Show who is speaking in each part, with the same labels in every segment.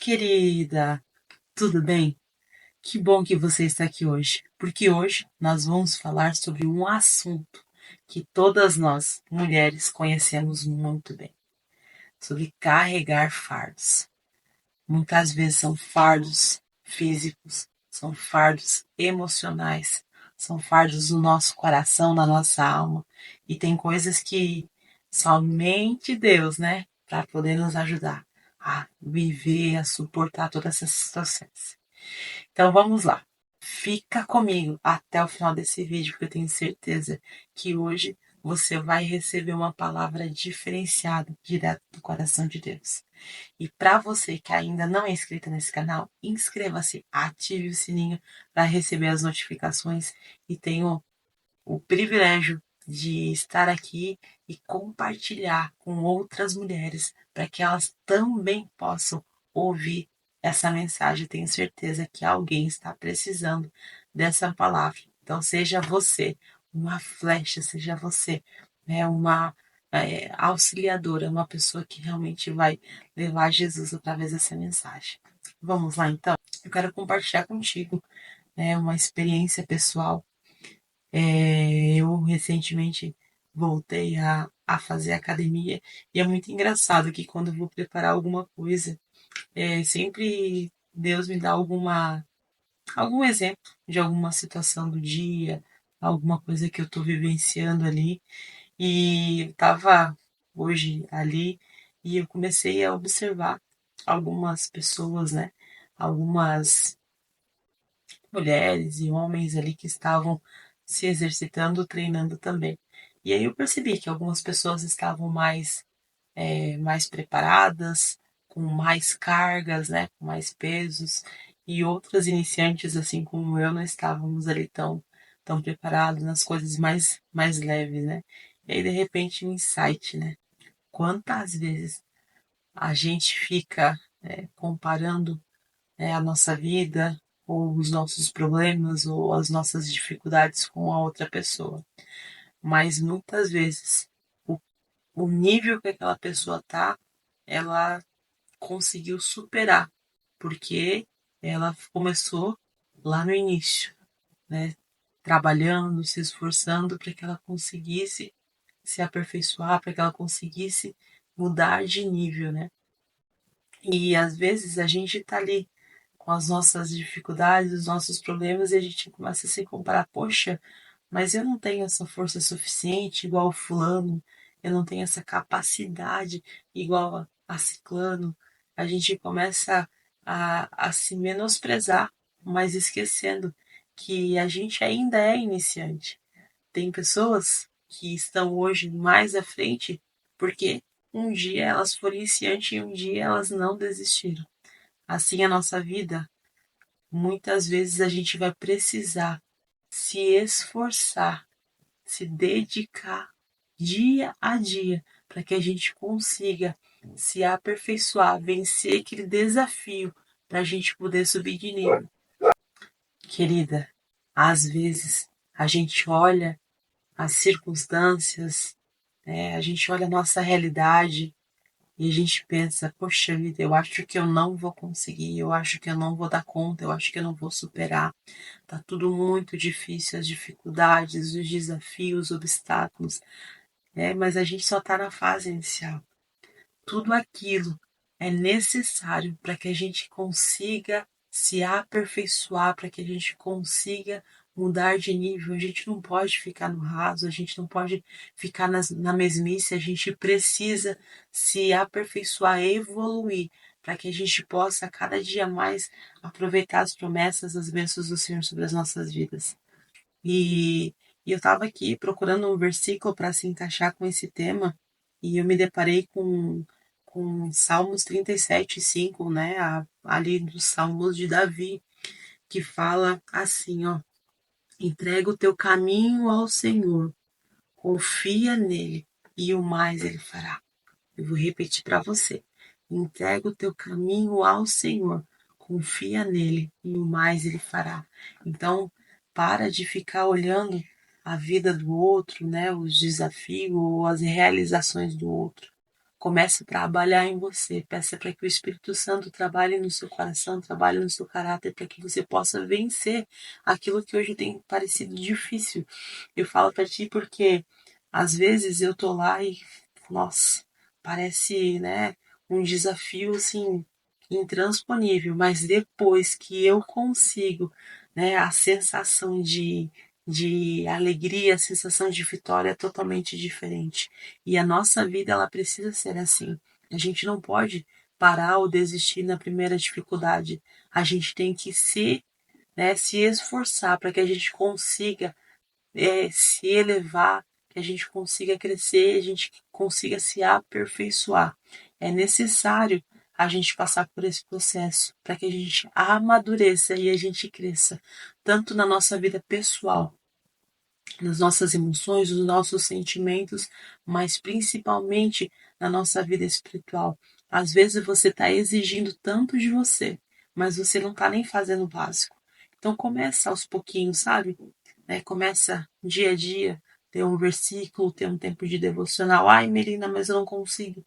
Speaker 1: querida, tudo bem? Que bom que você está aqui hoje, porque hoje nós vamos falar sobre um assunto que todas nós, mulheres, conhecemos muito bem, sobre carregar fardos. Muitas vezes são fardos físicos, são fardos emocionais, são fardos do nosso coração, da nossa alma, e tem coisas que somente Deus, né, para poder nos ajudar a viver, a suportar todas essas situações. Então vamos lá. Fica comigo até o final desse vídeo, porque eu tenho certeza que hoje você vai receber uma palavra diferenciada, direto do coração de Deus. E para você que ainda não é inscrito nesse canal, inscreva-se, ative o sininho para receber as notificações e tenha o privilégio de estar aqui e compartilhar com outras mulheres para que elas também possam ouvir essa mensagem. Tenho certeza que alguém está precisando dessa palavra. Então, seja você uma flecha, seja você uma auxiliadora, uma pessoa que realmente vai levar Jesus através dessa mensagem. Vamos lá, então? Eu quero compartilhar contigo uma experiência pessoal. Eu recentemente voltei a fazer academia e é muito engraçado que quando eu vou preparar alguma coisa, sempre Deus me dá algum exemplo de alguma situação do dia, alguma coisa que eu estou vivenciando ali. E eu estava hoje ali e eu comecei a observar algumas pessoas, né? Algumas mulheres e homens ali que estavam se exercitando, treinando também. E aí eu percebi que algumas pessoas estavam mais preparadas, com mais cargas, né, com mais pesos, e outras iniciantes, assim como eu, não estávamos ali tão preparados nas coisas mais leves, né. E aí, de repente, um insight, né. Quantas vezes a gente fica comparando a nossa vida, ou os nossos problemas, ou as nossas dificuldades com a outra pessoa. Mas muitas vezes o, o nível que aquela pessoa tá, ela conseguiu superar, porque ela começou lá no início, né? Trabalhando, se esforçando para que ela conseguisse se aperfeiçoar, para que ela conseguisse mudar de nível, né? E às vezes a gente tá ali com as nossas dificuldades, os nossos problemas, e a gente começa a se comparar, poxa, mas eu não tenho essa força suficiente igual o fulano, eu não tenho essa capacidade igual a ciclano. A gente começa a se menosprezar, mas esquecendo que a gente ainda é iniciante. Tem pessoas que estão hoje mais à frente porque um dia elas foram iniciantes e um dia elas não desistiram. Assim a nossa vida, muitas vezes a gente vai precisar se esforçar, se dedicar dia a dia para que a gente consiga se aperfeiçoar, vencer aquele desafio para a gente poder subir de nível. Querida, às vezes a gente olha as circunstâncias, a gente olha a nossa realidade e a gente pensa, poxa vida, eu acho que eu não vou conseguir, eu acho que eu não vou dar conta, eu acho que eu não vou superar. Tá tudo muito difícil, as dificuldades, os desafios, os obstáculos, mas a gente só está na fase inicial. Tudo aquilo é necessário para que a gente consiga se aperfeiçoar, para que a gente consiga mudar de nível. A gente não pode ficar no raso, a gente não pode ficar na mesmice, a gente precisa se aperfeiçoar, evoluir, para que a gente possa cada dia mais aproveitar as promessas, as bênçãos do Senhor sobre as nossas vidas. E eu estava aqui procurando um versículo para se encaixar com esse tema, e eu me deparei com Salmos 37:5, né? Ali dos Salmos de Davi, que fala assim, ó: entrega o teu caminho ao Senhor, confia nele, e o mais ele fará. Eu vou repetir para você. Entrega o teu caminho ao Senhor, confia nele e o mais ele fará. Então, para de ficar olhando a vida do outro, né, os desafios ou as realizações do outro. Comece a trabalhar em você. Peça para que o Espírito Santo trabalhe no seu coração, trabalhe no seu caráter, para que você possa vencer aquilo que hoje tem parecido difícil. Eu falo para ti porque às vezes eu tô lá e, nossa, parece, né, um desafio assim intransponível, mas depois que eu consigo, né, a sensação de alegria, a sensação de vitória é totalmente diferente. E a nossa vida, ela precisa ser assim. A gente não pode parar ou desistir na primeira dificuldade. A gente tem que se esforçar para que a gente consiga se elevar, que a gente consiga crescer, a gente consiga se aperfeiçoar. É necessário a gente passar por esse processo para que a gente amadureça e a gente cresça, tanto na nossa vida pessoal, nas nossas emoções, nos nossos sentimentos, mas principalmente na nossa vida espiritual. Às vezes você está exigindo tanto de você, mas você não está nem fazendo o básico. Então começa aos pouquinhos, sabe? Começa dia a dia, ter um versículo, ter um tempo de devocional. Ai, Melina, mas eu não consigo,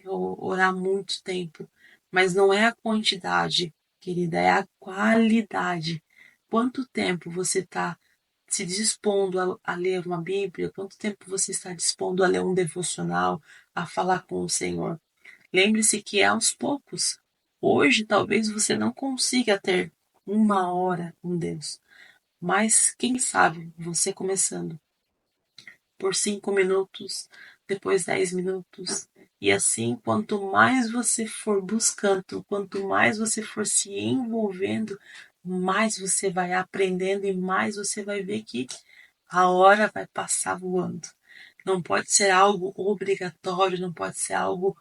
Speaker 1: orar muito tempo. Mas não é a quantidade, querida, é a qualidade. Quanto tempo você está se dispondo a ler uma Bíblia? Quanto tempo você está dispondo a ler um devocional, a falar com o Senhor? Lembre-se que é aos poucos. Hoje talvez você não consiga ter 1 hora com Deus, mas quem sabe você começando por 5 minutos, depois 10 minutos. E assim, quanto mais você for buscando, quanto mais você for se envolvendo, mais você vai aprendendo e mais você vai ver que a hora vai passar voando. Não pode ser algo obrigatório, não pode ser algo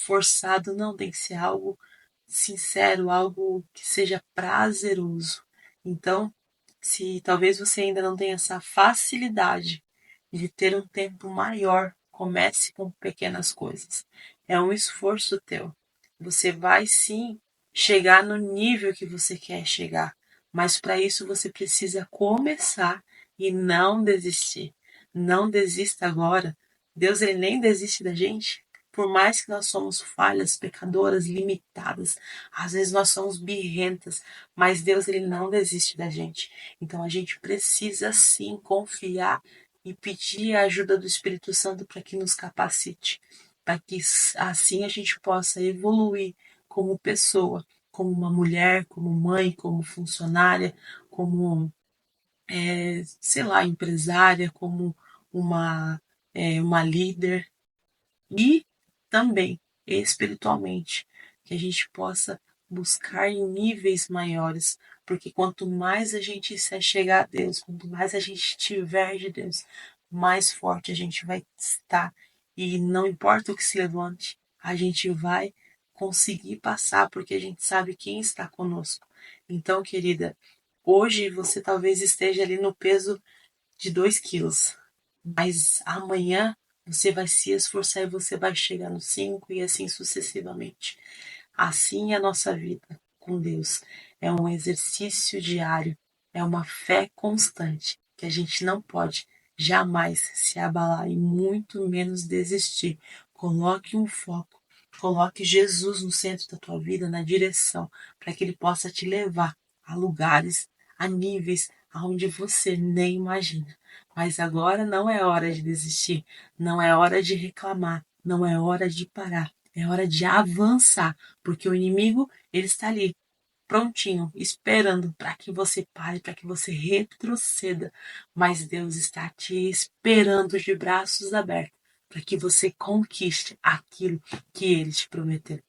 Speaker 1: forçado, não, tem que ser algo sincero, algo que seja prazeroso. Então, se talvez você ainda não tenha essa facilidade de ter um tempo maior, comece com pequenas coisas. É um esforço teu. Você vai sim chegar no nível que você quer chegar, mas para isso você precisa começar e não desistir. Não desista agora. Deus ele nem desiste da gente. Por mais que nós somos falhas, pecadoras, limitadas, às vezes nós somos birrentas, mas Deus ele não desiste da gente. Então a gente precisa sim confiar e pedir a ajuda do Espírito Santo para que nos capacite, para que assim a gente possa evoluir como pessoa, como uma mulher, como mãe, como funcionária, como sei lá, empresária, como uma líder e também espiritualmente, que a gente possa buscar em níveis maiores, porque quanto mais a gente se chegar a Deus, quanto mais a gente tiver de Deus, mais forte a gente vai estar. E não importa o que se levante, a gente vai conseguir passar, porque a gente sabe quem está conosco. Então, querida, hoje você talvez esteja ali no peso de 2 quilos, mas amanhã você vai se esforçar e você vai chegar no 5 e assim sucessivamente. Assim é a nossa vida com Deus. É um exercício diário, é uma fé constante que a gente não pode jamais se abalar e muito menos desistir. Coloque um foco, coloque Jesus no centro da tua vida, na direção, para que ele possa te levar a lugares, a níveis aonde você nem imagina. Mas agora não é hora de desistir, não é hora de reclamar, não é hora de parar, é hora de avançar, porque o inimigo ele está ali, prontinho, esperando para que você pare, para que você retroceda. Mas Deus está te esperando de braços abertos para que você conquiste aquilo que ele te prometeu.